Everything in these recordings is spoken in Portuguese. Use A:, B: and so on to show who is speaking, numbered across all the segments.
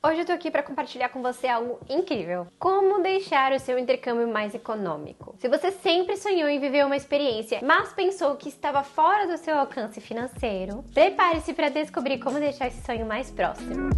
A: Hoje eu tô aqui para compartilhar com você algo incrível. Como deixar o seu intercâmbio mais econômico. Se você sempre sonhou em viver uma experiência, mas pensou que estava fora do seu alcance financeiro, prepare-se para descobrir como deixar esse sonho mais próximo.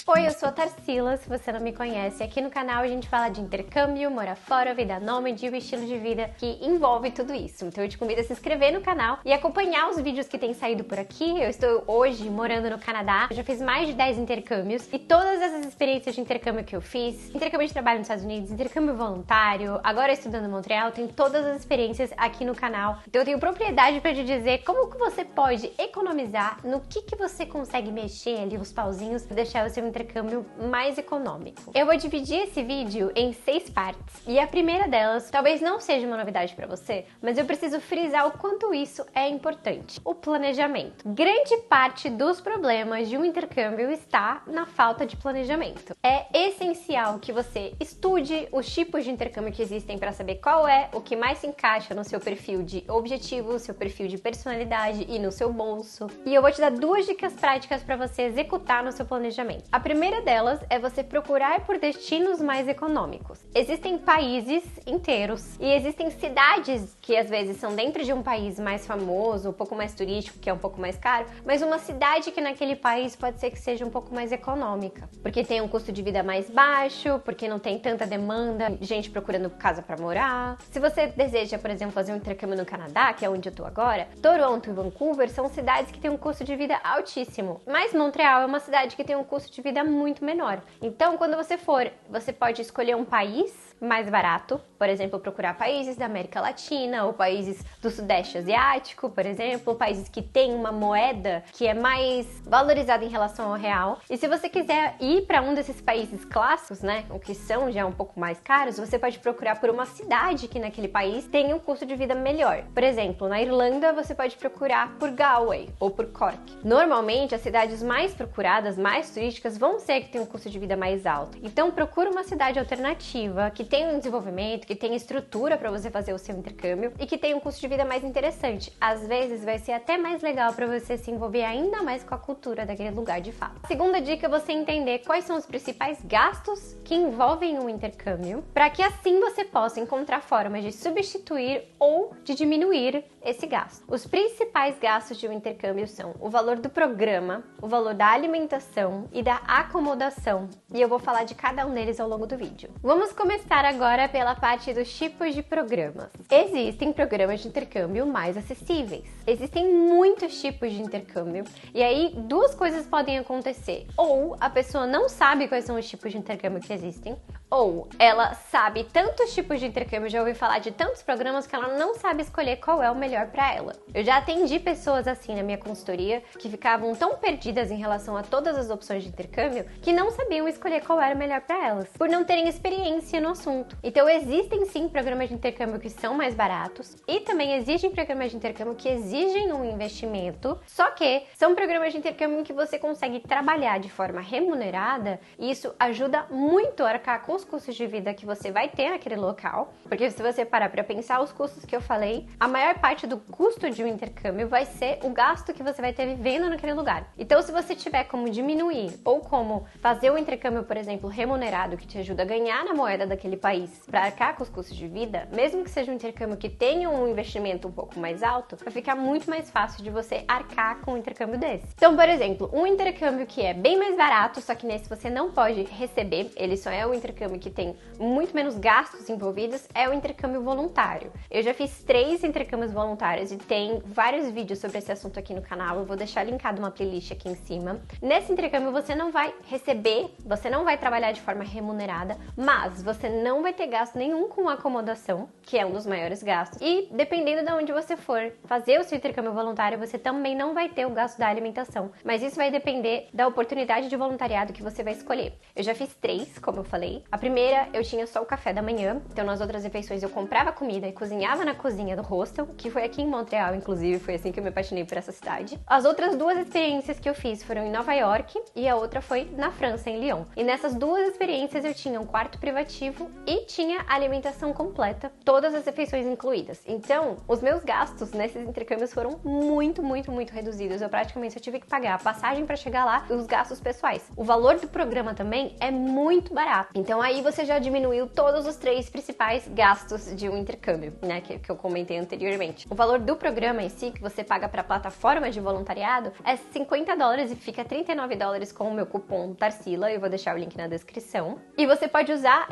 A: Oi, eu sou a Tarsila, se você não me conhece. Aqui no canal a gente fala de intercâmbio, morar fora, vida nômade e o estilo de vida que envolve tudo isso. Então eu te convido a se inscrever no canal e acompanhar os vídeos que têm saído por aqui. Eu estou hoje morando no Canadá, eu já fiz mais de 10 intercâmbios e todas essas experiências de intercâmbio que eu fiz, intercâmbio de trabalho nos Estados Unidos, intercâmbio voluntário, agora estudando em Montreal, tem todas as experiências aqui no canal. Então eu tenho propriedade para te dizer como que você pode economizar, no que você consegue mexer ali os pauzinhos para deixar o seu intercâmbio mais econômico. Eu vou dividir esse vídeo em 6 partes e a primeira delas talvez não seja uma novidade para você, mas eu preciso frisar o quanto isso é importante. O planejamento. Grande parte dos problemas de um intercâmbio está na falta de planejamento. É essencial que você estude os tipos de intercâmbio que existem para saber qual é o que mais se encaixa no seu perfil de objetivo, seu perfil de personalidade e no seu bolso. E eu vou te dar 2 dicas práticas para você executar no seu planejamento. A primeira delas é você procurar por destinos mais econômicos. Existem países inteiros e existem cidades que às vezes são dentro de um país mais famoso, um pouco mais turístico, que é um pouco mais caro, mas uma cidade que naquele país pode ser que seja um pouco mais econômica, porque tem um custo de vida mais baixo, porque não tem tanta demanda, gente procurando casa para morar. Se você deseja, por exemplo, fazer um intercâmbio no Canadá, que é onde eu tô agora, Toronto e Vancouver são cidades que têm um custo de vida altíssimo, mas Montreal é uma cidade que tem um custo de vida muito menor. Então, quando você for, você pode escolher um país mais barato, por exemplo, procurar países da América Latina ou países do Sudeste Asiático, por exemplo, países que têm uma moeda que é mais valorizada em relação ao real. E se você quiser ir para um desses países clássicos, né, o que são já um pouco mais caros, você pode procurar por uma cidade que naquele país tenha um custo de vida melhor. Por exemplo, na Irlanda você pode procurar por Galway ou por Cork. Normalmente, as cidades mais procuradas, mais turísticas, vão ser que tem um custo de vida mais alto. Então, procura uma cidade alternativa que tem um desenvolvimento, que tem estrutura para você fazer o seu intercâmbio e que tem um custo de vida mais interessante. Às vezes vai ser até mais legal para você se envolver ainda mais com a cultura daquele lugar de fato. A segunda dica é você entender quais são os principais gastos que envolvem um intercâmbio, para que assim você possa encontrar formas de substituir ou de diminuir esse gasto. Os principais gastos de um intercâmbio são o valor do programa, o valor da alimentação e da acomodação, e eu vou falar de cada um deles ao longo do vídeo. Vamos começar agora pela parte dos tipos de programas. Existem programas de intercâmbio mais acessíveis. Existem muitos tipos de intercâmbio, e aí 2 coisas podem acontecer. Ou a pessoa não sabe quais são os tipos de intercâmbio que existem, ou ela sabe tantos tipos de intercâmbio, já ouviu falar de tantos programas que ela não sabe escolher qual é o melhor para ela. Eu já atendi pessoas assim na minha consultoria que ficavam tão perdidas em relação a todas as opções de intercâmbio que não sabiam escolher qual era o melhor para elas, por não terem experiência no assunto. Então existem sim programas de intercâmbio que são mais baratos e também existem programas de intercâmbio que exigem um investimento, só que são programas de intercâmbio em que você consegue trabalhar de forma remunerada e isso ajuda muito a arcar com os custos de vida que você vai ter naquele local, porque se você parar para pensar os custos que eu falei, a maior parte do custo de um intercâmbio vai ser o gasto que você vai ter vivendo naquele lugar. Então, se você tiver como diminuir ou como fazer o intercâmbio, por exemplo, remunerado, que te ajuda a ganhar na moeda daquele país para arcar com os custos de vida, mesmo que seja um intercâmbio que tenha um investimento um pouco mais alto, vai ficar muito mais fácil de você arcar com um intercâmbio desse. Então, por exemplo, um intercâmbio que é bem mais barato, só que nesse você não pode receber, ele só é o intercâmbio que tem muito menos gastos envolvidos, é o intercâmbio voluntário. Eu já fiz 3 intercâmbios voluntários e tem vários vídeos sobre esse assunto aqui no canal, eu vou deixar linkado uma playlist aqui em cima. Nesse intercâmbio você não vai receber, você não vai trabalhar de forma remunerada, mas você não vai ter gasto nenhum com acomodação, que é um dos maiores gastos, e dependendo de onde você for fazer o seu intercâmbio voluntário, você também não vai ter o gasto da alimentação, mas isso vai depender da oportunidade de voluntariado que você vai escolher. Eu já fiz 3, como eu falei. A primeira, eu tinha só o café da manhã, então nas outras refeições eu comprava comida e cozinhava na cozinha do hostel, que foi aqui em Montreal, inclusive, foi assim que eu me apaixonei por essa cidade. As outras duas experiências que eu fiz foram em Nova York e a outra foi na França, em Lyon. E nessas duas experiências eu tinha um quarto privativo e tinha alimentação completa, todas as refeições incluídas. Então, os meus gastos nesses intercâmbios foram muito reduzidos. Eu praticamente só tive que pagar a passagem para chegar lá e os gastos pessoais. O valor do programa também é muito barato. Então aí você já diminuiu todos os 3 principais gastos de um intercâmbio, né, que eu comentei anteriormente. O valor do programa em si, que você paga para a plataforma de voluntariado, é $50 e fica $39 com o meu cupom Tarsila. Eu vou deixar o link na descrição. E você pode usar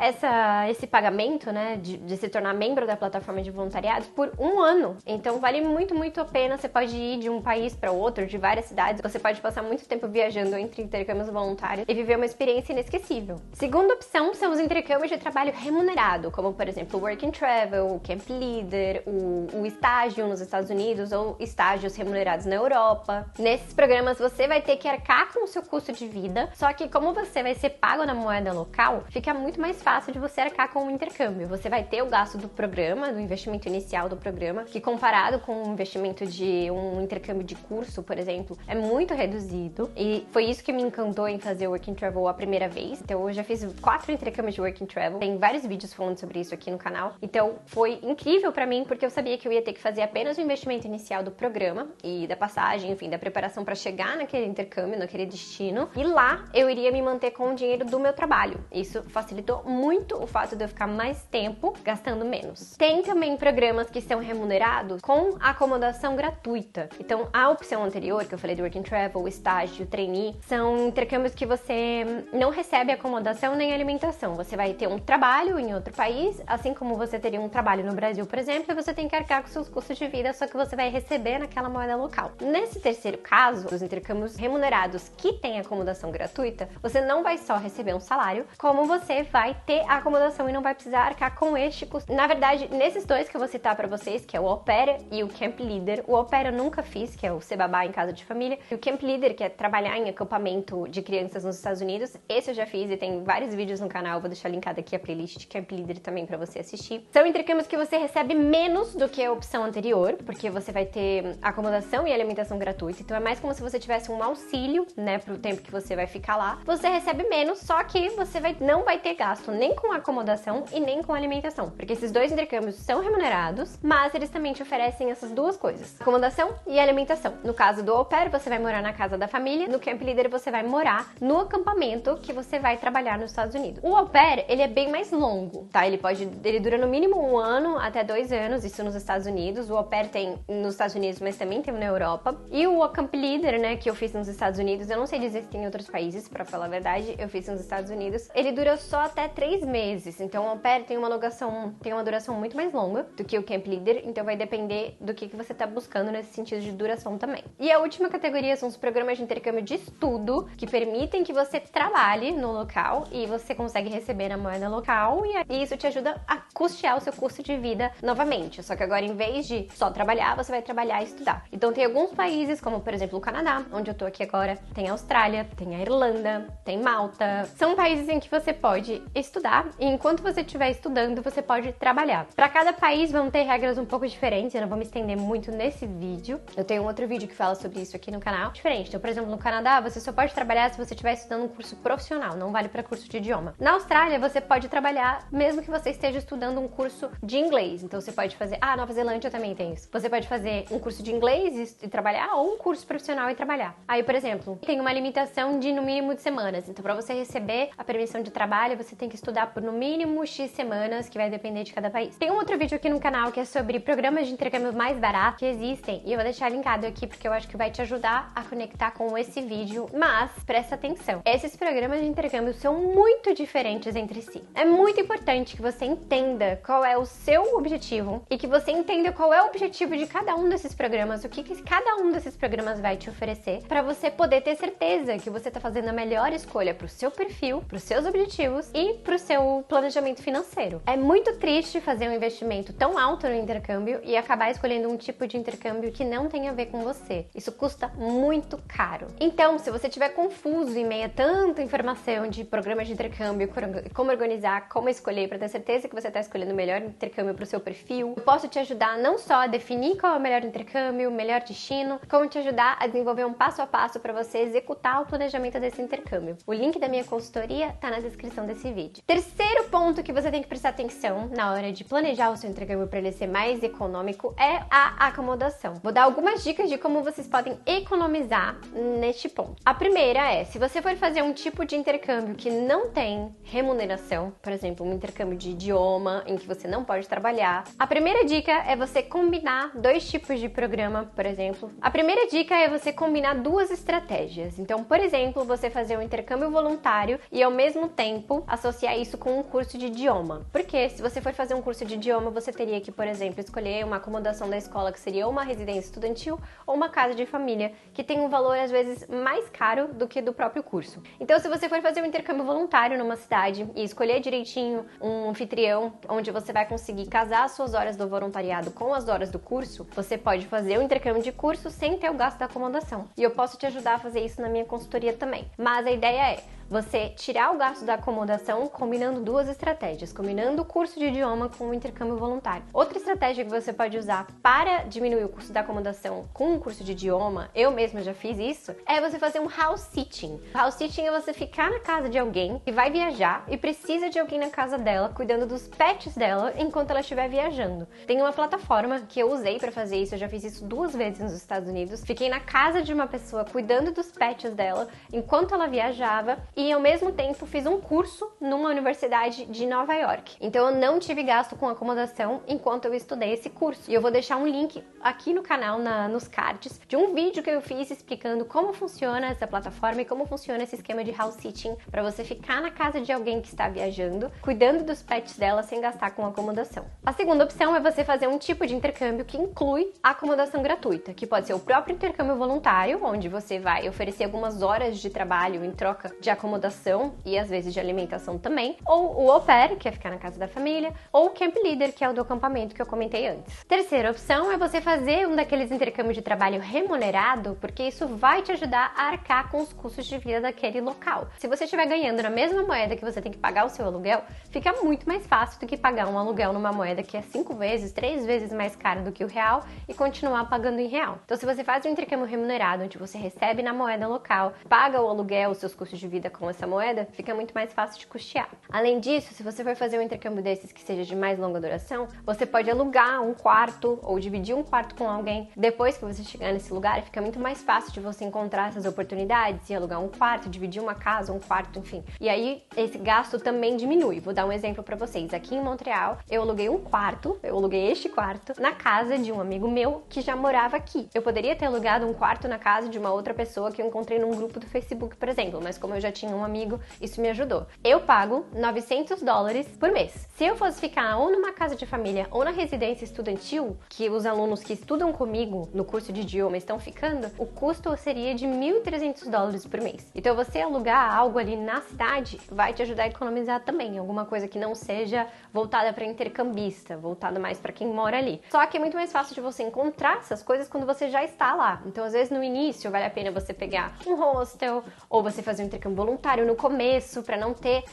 A: esse pagamento, né, de se tornar membro da plataforma de voluntariado por 1 ano. Então vale muito a pena. Você pode ir de um país para outro, de várias cidades. Você pode passar muito tempo viajando entre intercâmbios voluntários e viver uma experiência inesquecível. Segunda opção são os intercâmbios de trabalho remunerado, como por exemplo o Work and Travel, o Camp Leader, o estágio nos Estados Unidos ou estágios remunerados na Europa. Nesses programas você vai ter que arcar com o seu custo de vida, só que como você vai ser pago na moeda local, fica muito mais fácil de você arcar com o intercâmbio. Você vai ter o gasto do programa, do investimento inicial do programa, que comparado com o investimento de um intercâmbio de curso, por exemplo, é muito reduzido. E foi isso que me encantou em fazer o Work and Travel a primeira vez. Então eu já fiz 4 intercâmbios de Work and Travel. Tem vários vídeos falando sobre isso aqui no canal. Então foi incrível pra mim, porque eu sabia que eu ia ter que fazer apenas o investimento inicial do programa e da passagem, enfim, da preparação pra chegar naquele intercâmbio, naquele destino. E lá eu iria me manter com o dinheiro do meu trabalho. Isso facilitou muito o fato de eu ficar mais tempo gastando menos. Tem também programas que são remunerados com acomodação gratuita. Então a opção anterior, que eu falei do Work and Travel, o estágio, o trainee, são intercâmbios que você não recebe acomodação nem alimentação. Você vai ter um trabalho em outro país, assim como você teria um trabalho no Brasil, por exemplo, e você tem que arcar com seus custos de vida, só que você vai receber naquela moeda local. Nesse terceiro caso, os intercâmbios remunerados que têm acomodação gratuita, você não vai só receber um salário, como você vai ter a acomodação e não vai precisar arcar com este custo. Na verdade, nesses dois que eu vou citar pra vocês, que é o Au Pair e o Camp Leader, o Au Pair eu nunca fiz, que é o ser babá em casa de família, e o Camp Leader, que é trabalhar em acampamento de crianças nos Estados Unidos, esse eu já fiz e tem vários vídeos no canal, vou deixar linkada aqui a playlist de Camp Leader também pra você assistir. São intercâmbios que você recebe menos do que a opção anterior, porque você vai ter acomodação e alimentação gratuita, então é mais como se você tivesse um auxílio, né, pro tempo que você vai ficar lá. Você recebe menos, só que você não vai ter gasto nem com acomodação e nem com alimentação, porque esses dois intercâmbios são remunerados, mas eles também te oferecem essas duas coisas, acomodação e alimentação. No caso do Au Pair, você vai morar na casa da família, no Camp Leader você vai morar no acampamento que você vai trabalhar nos Estados Unidos. O Au Pair, ele é bem mais longo, tá? Ele dura no mínimo 1 ano até 2 anos, isso nos Estados Unidos. O Au Pair tem nos Estados Unidos, mas também tem na Europa. E o Camp Leader, né, que eu fiz nos Estados Unidos, eu não sei dizer se tem em outros países, pra falar a verdade, eu fiz nos Estados Unidos, ele dura só até 3 meses. Então o Au Pair tem uma duração muito mais longa do que o Camp Leader, então vai depender do que você tá buscando nesse sentido de duração também. E a última categoria são os programas de intercâmbio de estudo, que permitem que você trabalhe no local e você consegue receber na moeda local, e isso te ajuda a custear o seu custo de vida novamente. Só que agora, em vez de só trabalhar, você vai trabalhar e estudar. Então tem alguns países, como por exemplo o Canadá, onde eu tô aqui agora, tem a Austrália, tem a Irlanda, tem Malta. São países em que você pode estudar e enquanto você estiver estudando, você pode trabalhar. Para cada país vão ter regras um pouco diferentes, eu não vou me estender muito nesse vídeo. Eu tenho um outro vídeo que fala sobre isso aqui no canal. Diferente. Então, por exemplo, no Canadá, você só pode trabalhar se você estiver estudando um curso profissional, não vale para curso de idioma. Na Austrália, você pode trabalhar mesmo que você esteja estudando um curso de inglês. Então, você pode fazer... Nova Zelândia também tem isso. Você pode fazer um curso de inglês e trabalhar, ou um curso profissional e trabalhar. Aí, por exemplo, tem uma limitação de no mínimo de semanas. Então, para você receber a permissão de trabalho, você tem que estudar por no mínimo X semanas, que vai depender de cada país. Tem um outro vídeo aqui no canal que é sobre programas de intercâmbio mais baratos que existem, e eu vou deixar linkado aqui porque eu acho que vai te ajudar a conectar com esse vídeo. Mas presta atenção, esses programas de intercâmbio são muito diferentes entre si. É muito importante que você entenda qual é o seu objetivo e que você entenda qual é o objetivo de cada um desses programas, o que cada um desses programas vai te oferecer, para você poder ter certeza que você está fazendo a melhor escolha para o seu perfil, para os seus objetivos e para o seu planejamento financeiro. É muito triste fazer um investimento tão alto no intercâmbio e acabar escolhendo um tipo de intercâmbio que não tem a ver com você. Isso custa muito caro. Então, se você estiver confuso em meio a tanta informação de programas de intercâmbio, como organizar, como escolher, para ter certeza que você está escolhendo o melhor intercâmbio para o seu perfil. Eu posso te ajudar não só a definir qual é o melhor intercâmbio, o melhor destino, como te ajudar a desenvolver um passo a passo para você executar o planejamento desse intercâmbio. O link da minha consultoria está na descrição desse vídeo. Terceiro ponto que você tem que prestar atenção na hora de planejar o seu intercâmbio para ele ser mais econômico é a acomodação. Vou dar algumas dicas de como vocês podem economizar neste ponto. A primeira é, se você for fazer um tipo de intercâmbio que não tem remuneração, por exemplo, um intercâmbio de idioma em que você não pode trabalhar, a primeira dica é você combinar dois tipos de programa, por exemplo. A primeira dica é você combinar duas estratégias. Então, por exemplo, você fazer um intercâmbio voluntário e ao mesmo tempo associar isso com um curso de idioma. Porque se você for fazer um curso de idioma, você teria que, por exemplo, escolher uma acomodação da escola que seria uma residência estudantil ou uma casa de família, que tem um valor às vezes mais caro do que do próprio curso. Então, se você for fazer um intercâmbio voluntário numa cidade e escolher direitinho um anfitrião onde você vai conseguir casar as suas horas do voluntariado com as horas do curso, você pode fazer o intercâmbio de curso sem ter o gasto da acomodação. E eu posso te ajudar a fazer isso na minha consultoria também. Mas a ideia é você tirar o gasto da acomodação combinando duas estratégias, combinando o curso de idioma com o intercâmbio voluntário. Outra estratégia que você pode usar para diminuir o custo da acomodação com o curso de idioma, eu mesma já fiz isso, é você fazer um house sitting. House sitting é você ficar na casa de alguém que vai viajar e precisa de alguém na casa dela, cuidando dos pets dela enquanto ela estiver viajando. Tem uma plataforma que eu usei para fazer isso, eu já fiz isso 2 vezes nos Estados Unidos. Fiquei na casa de uma pessoa cuidando dos pets dela enquanto ela viajava e ao mesmo tempo fiz um curso numa universidade de Nova York. Então eu não tive gasto com acomodação enquanto eu estudei esse curso. E eu vou deixar um link aqui no canal, nos cards, de um vídeo que eu fiz explicando como funciona essa plataforma e como funciona esse esquema de house sitting para você ficar na casa de alguém que está viajando, cuidando dos pets dela sem gastar com acomodação. A segunda opção é você fazer um tipo de intercâmbio que inclui a acomodação gratuita, que pode ser o próprio intercâmbio voluntário, onde você vai oferecer algumas horas de trabalho em troca de acomodação e às vezes de alimentação também, ou o au pair, que é ficar na casa da família, ou o camp leader, que é o do acampamento que eu comentei antes. Terceira opção é você fazer um daqueles intercâmbios de trabalho remunerado, porque isso vai te ajudar a arcar com os custos de vida daquele local. Se você estiver ganhando na mesma moeda que você tem que pagar o seu aluguel, fica muito mais fácil do que pagar um aluguel numa moeda que é 5 vezes, 3 vezes mais cara do que o real e continuar pagando em real. Então, se você faz um intercâmbio remunerado, onde você recebe na moeda local, paga o aluguel, os seus custos de vida com essa moeda, fica muito mais fácil de custear. Além disso, se você for fazer um intercâmbio desses que seja de mais longa duração, você pode alugar um quarto ou dividir um quarto com alguém. Depois que você chegar nesse lugar, fica muito mais fácil de você encontrar essas oportunidades e alugar um quarto, dividir uma casa, um quarto, enfim. E aí, esse gasto também diminui. Vou dar um exemplo para vocês. Aqui em Montreal, eu aluguei este quarto, na casa de um amigo meu que já morava aqui. Eu poderia ter alugado um quarto na casa de uma outra pessoa que eu encontrei num grupo do Facebook, por exemplo, mas como eu já tinha um amigo, isso me ajudou. Eu pago $900 por mês. Se eu fosse ficar ou numa casa de família ou na residência estudantil, que os alunos que estudam comigo no curso de idioma estão ficando, o custo seria de $1.300 por mês. Então você alugar algo ali na cidade vai te ajudar a economizar também, alguma coisa que não seja voltada para intercambista, voltada mais para quem mora ali. Só que é muito mais fácil de você encontrar essas coisas quando você já está lá. Então, às vezes, no início, vale a pena você pegar um hostel ou você fazer um intercâmbio voluntário no começo para não ter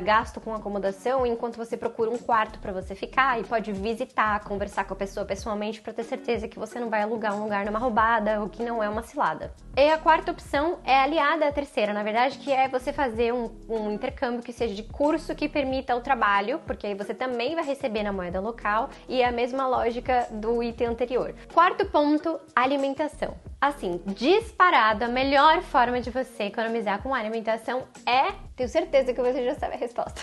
A: gasto com acomodação, enquanto você procura um quarto para você ficar e pode visitar, conversar com a pessoa pessoalmente para ter certeza que você não vai alugar um lugar numa roubada ou que não é uma cilada. E a quarta opção é aliada à terceira, na verdade, que é você fazer um intercâmbio que seja de curso que permita o trabalho, porque aí você também vai receber na moeda local e é a mesma lógica do item anterior. Quarto ponto, alimentação. Assim, disparado, a melhor forma de você economizar com alimentação é, tenho certeza que você já sabe a resposta,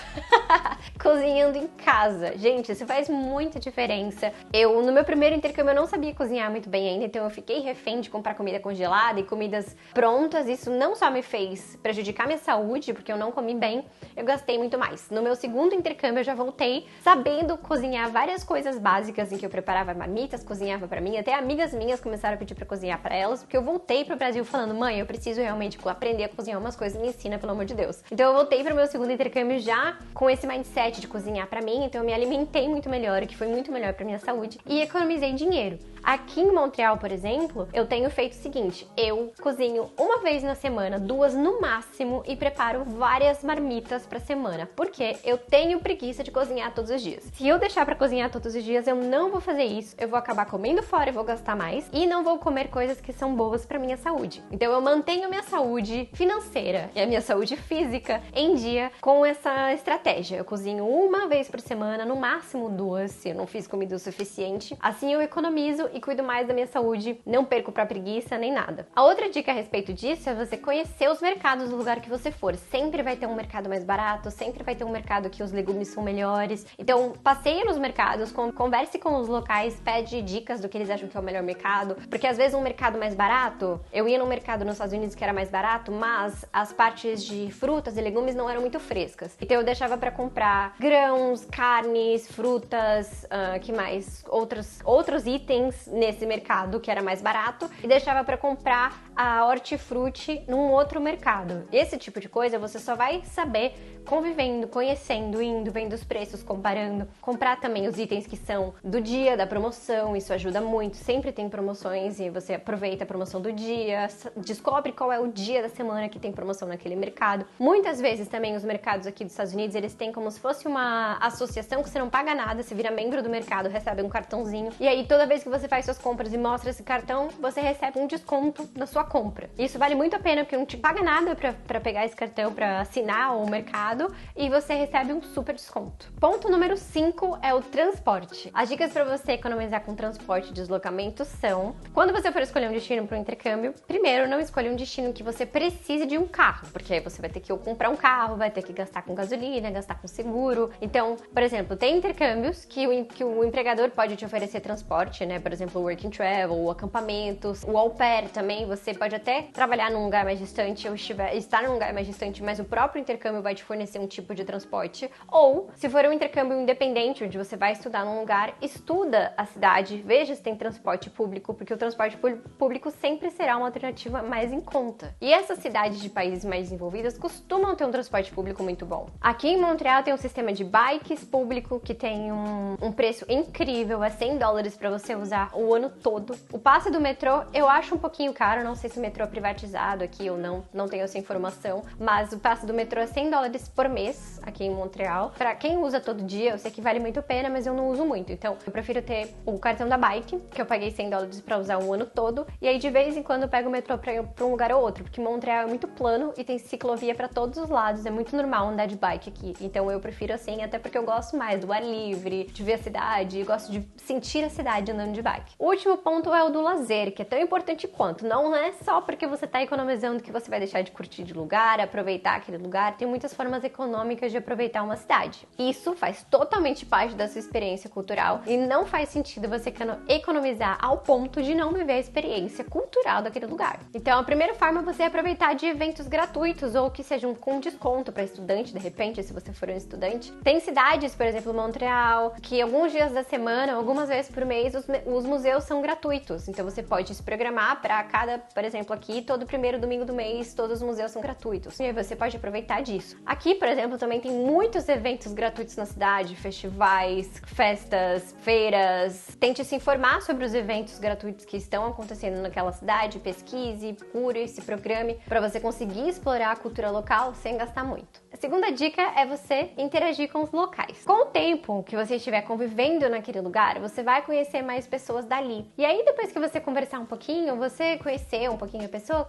A: cozinhando em casa. Gente, isso faz muita diferença. No meu primeiro intercâmbio, eu não sabia cozinhar muito bem ainda, então eu fiquei refém de comprar comida congelada e comidas prontas. Isso não só me fez prejudicar minha saúde, porque eu não comi bem, eu gastei muito mais. No meu segundo intercâmbio, eu já voltei sabendo cozinhar várias coisas básicas, em que eu preparava marmitas, cozinhava pra mim, até amigas minhas começaram a pedir pra cozinhar pra elas, porque eu voltei pro Brasil falando, mãe, eu preciso realmente aprender a cozinhar umas coisas, me ensina, pelo amor de Deus. Então eu voltei pro meu segundo intercâmbio já com esse mindset de cozinhar pra mim, então eu me alimentei muito melhor, o que foi muito melhor pra minha saúde, e economizei dinheiro. Aqui em Montreal, por exemplo, eu tenho feito o seguinte, eu cozinho uma vez na semana, 2 no máximo, e preparo várias marmitas pra semana, porque eu tenho preguiça de cozinhar todos os dias. Se eu deixar pra cozinhar todos os dias, eu não vou fazer isso, eu vou acabar comendo fora e vou gastar mais, e não vou comer coisas que são boas pra minha saúde. Então eu mantenho minha saúde financeira e a minha saúde física em dia com essa estratégia. Eu cozinho uma vez por semana, no máximo 2, se eu não fiz comida o suficiente. Assim eu economizo e cuido mais da minha saúde, não perco pra preguiça nem nada. A outra dica a respeito disso é você conhecer os mercados do lugar que você for. Sempre vai ter um mercado mais barato, sempre vai ter um mercado que os legumes são melhores. Então passeie nos mercados, converse com os locais, pede dicas do que eles acham que é o melhor mercado, porque às vezes um mercado mais barato, eu ia num mercado nos Estados Unidos que era mais barato, mas as partes de frutas e legumes não eram muito frescas. Então eu deixava pra comprar grãos, carnes, frutas, que mais? Outros itens nesse mercado que era mais barato e deixava pra comprar a hortifruti num outro mercado. Esse tipo de coisa você só vai saber convivendo, conhecendo, indo, vendo os preços, comparando. Comprar também os itens que são do dia, da promoção, isso ajuda muito. Sempre tem promoções e você aproveita a promoção do dia, descobre qual é o dia da semana que tem promoção naquele mercado. Muitas vezes também os mercados aqui dos Estados Unidos, eles têm como se fosse uma associação que você não paga nada, você vira membro do mercado, recebe um cartãozinho e aí toda vez que você faz suas compras e mostra esse cartão, você recebe um desconto na sua compra. Isso vale muito a pena porque não te paga nada pra pegar esse cartão, pra assinar o mercado e você recebe um super desconto. Ponto número 5 é o transporte. As dicas para você economizar com transporte e deslocamento são: quando você for escolher um destino para o intercâmbio, primeiro não escolha um destino que você precise de um carro, porque aí você vai ter que comprar um carro, vai ter que gastar com gasolina, gastar com seguro. Então, por exemplo, tem intercâmbios que o empregador pode te oferecer transporte, né? Por exemplo, o work and travel, acampamentos, o au pair também. Você pode até trabalhar num lugar mais distante ou estar num lugar mais distante, mas o próprio intercâmbio vai te fornecer um tipo de transporte. Ou, se for um intercâmbio independente, onde você vai estudar num lugar, estuda a cidade, veja se tem transporte público, porque o transporte público sempre será uma alternativa mais em conta. E essas cidades de países mais desenvolvidas costumam ter um transporte público muito bom. Aqui em Montreal tem um sistema de bikes público que tem um preço incrível, é $100 para você usar o ano todo. O passe do metrô eu acho um pouquinho caro, não sei se o metrô é privatizado aqui ou não tenho essa informação, mas o passe do metrô é $100 por mês aqui em Montreal. Para quem usa todo dia, eu sei que vale muito a pena, mas eu não uso muito, então eu prefiro ter o cartão da bike, que eu paguei $100 para usar o ano todo, e aí de vez em quando eu pego o metrô para um lugar ou outro, porque Montreal é muito plano e tem ciclovia para todos os lados, é muito normal andar de bike aqui, então eu prefiro assim, até porque eu gosto mais do ar livre, de ver a cidade, gosto de sentir a cidade andando de bike. O último ponto é o do lazer, que é tão importante quanto. Não é só porque você tá economizando que você vai deixar de curtir de lugar, aproveitar aquele lugar. Tem muitas formas econômicas de aproveitar uma cidade. Isso faz totalmente parte da sua experiência cultural e não faz sentido você economizar ao ponto de não viver a experiência cultural daquele lugar. Então a primeira forma é você aproveitar de eventos gratuitos ou que sejam com desconto para estudante, de repente, se você for um estudante. Tem cidades, por exemplo, Montreal, que alguns dias da semana, algumas vezes por mês, os museus são gratuitos. Então você pode se programar para cada, por exemplo, aqui, todo primeiro domingo do mês, todos os museus são gratuitos. E aí você pode aproveitar disso. Aqui, por exemplo, também tem muitos eventos gratuitos na cidade, festivais, festas, feiras. Tente se informar sobre os eventos gratuitos que estão acontecendo naquela cidade, pesquise, procure, se programe para você conseguir explorar a cultura local sem gastar muito. A segunda dica é você interagir com os locais. Com o tempo que você estiver convivendo naquele lugar, você vai conhecer mais pessoas dali. E aí, depois que você conversar um pouquinho, você conhecer um pouquinho a pessoa,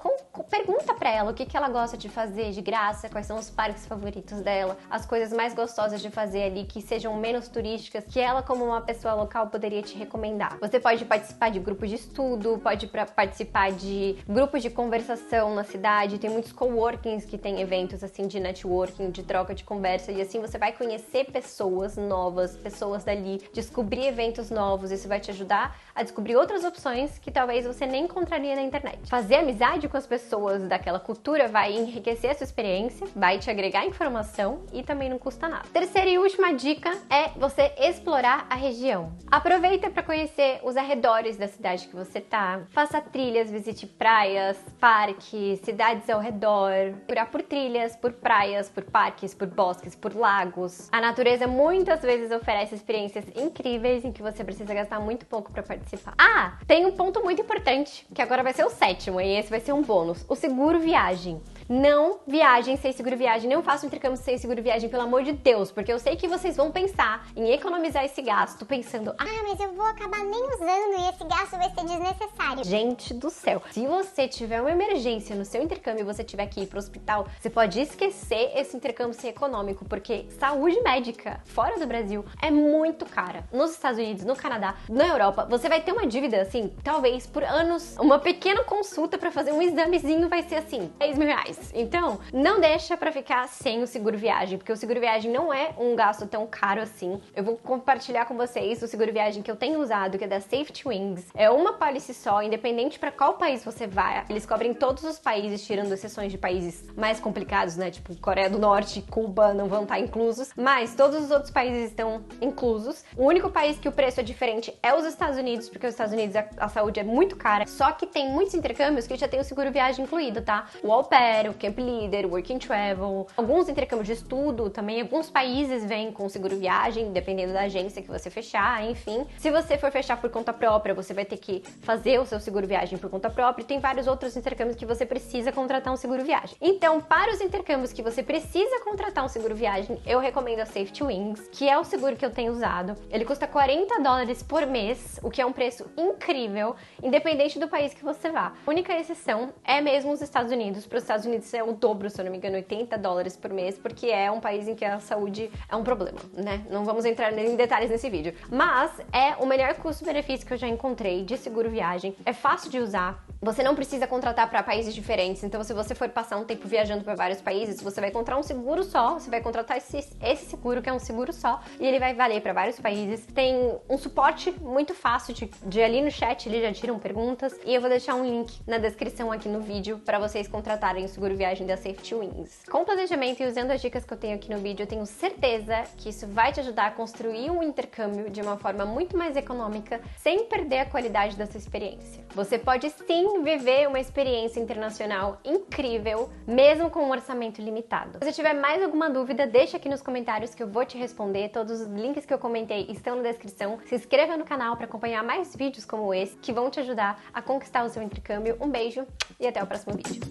A: pergunta pra ela o que ela gosta de fazer de graça, quais são os parques favoritos dela, as coisas mais gostosas de fazer ali, que sejam menos turísticas, que ela, como uma pessoa local, poderia te recomendar. Você pode participar de grupos de estudo, pode participar de grupos de conversação na cidade, tem muitos coworkings que tem eventos assim de networking, de troca de conversa, e assim você vai conhecer pessoas novas, pessoas dali, descobrir eventos novos, isso vai te ajudar a descobrir outras opções que talvez você nem encontraria na internet. Fazer amizade com as pessoas daquela cultura vai enriquecer a sua experiência, vai te agregar informação e também não custa nada. Terceira e última dica é você explorar a região. Aproveita para conhecer os arredores da cidade que você tá, faça trilhas, visite praias, parques, cidades ao redor, procurar por trilhas, por praias, por parques, por bosques, por lagos. A natureza muitas vezes oferece experiências incríveis em que você precisa gastar muito pouco para participar. Ah, tem um ponto muito importante, que agora vai ser o 7º, e esse vai ser um bônus. O seguro viagem. Não viajem sem seguro viagem, não façam intercâmbio sem seguro viagem, pelo amor de Deus, porque eu sei que vocês vão pensar em economizar esse gasto, pensando,
B: mas eu vou acabar nem usando e esse gasto vai ser desnecessário.
A: Gente do céu, se você tiver uma emergência no seu intercâmbio e você tiver que ir pro hospital, você pode esquecer esse intercâmbio ser econômico, porque saúde médica fora do Brasil é muito cara. Nos Estados Unidos, no Canadá, na Europa, você vai ter uma dívida, assim, talvez por anos. Uma pequena consulta pra fazer um examezinho vai ser, assim, 10 mil reais. Então, não deixa pra ficar sem o seguro viagem, porque o seguro viagem não é um gasto tão caro assim. Eu vou compartilhar com vocês o seguro viagem que eu tenho usado, que é da Safety Wings. É uma policy só, independente pra qual país você vai. Eles cobrem todos os países, tirando exceções de países mais complicados, né? Tipo Coreia do Norte, Cuba não vão estar inclusos, mas todos os outros países estão inclusos. O único país que o preço é diferente é os Estados Unidos, porque os Estados Unidos a saúde é muito cara. Só que tem muitos intercâmbios que já tem o seguro viagem incluído, tá? O au pair, o Camp Leader, o Work and Travel, alguns intercâmbios de estudo também, alguns países vêm com seguro viagem, dependendo da agência que você fechar, enfim. Se você for fechar por conta própria, você vai ter que fazer o seu seguro viagem por conta própria, e tem vários outros intercâmbios que você precisa contratar um seguro viagem. Então, para os intercâmbios que você precisa contratar um seguro viagem, eu recomendo a Safety Wings, que é o seguro que eu tenho usado. Ele custa $40 por mês, o que é um preço incrível, independente do país que você vá. A única exceção é mesmo os Estados Unidos. Para os Estados Unidos é o dobro, se eu não me engano, $80 por mês, porque é um país em que a saúde é um problema, né? Não vamos entrar em detalhes nesse vídeo. Mas é o melhor custo-benefício que eu já encontrei de seguro viagem. É fácil de usar. Você não precisa contratar para países diferentes. Então, se você for passar um tempo viajando para vários países, você vai encontrar um seguro só. Você vai contratar esse seguro, que é um seguro só, e ele vai valer para vários países. Tem um suporte muito fácil de ali no chat, eles já tiram perguntas. E eu vou deixar um link na descrição aqui no vídeo para vocês contratarem o seguro viagem da Safety Wings. Com o planejamento e usando as dicas que eu tenho aqui no vídeo, eu tenho certeza que isso vai te ajudar a construir um intercâmbio de uma forma muito mais econômica, sem perder a qualidade da sua experiência. Você pode sim viver uma experiência internacional incrível, mesmo com um orçamento limitado. Se você tiver mais alguma dúvida, deixa aqui nos comentários que eu vou te responder. Todos os links que eu comentei estão na descrição. Se inscreva no canal para acompanhar mais vídeos como esse, que vão te ajudar a conquistar o seu intercâmbio. Um beijo e até o próximo vídeo.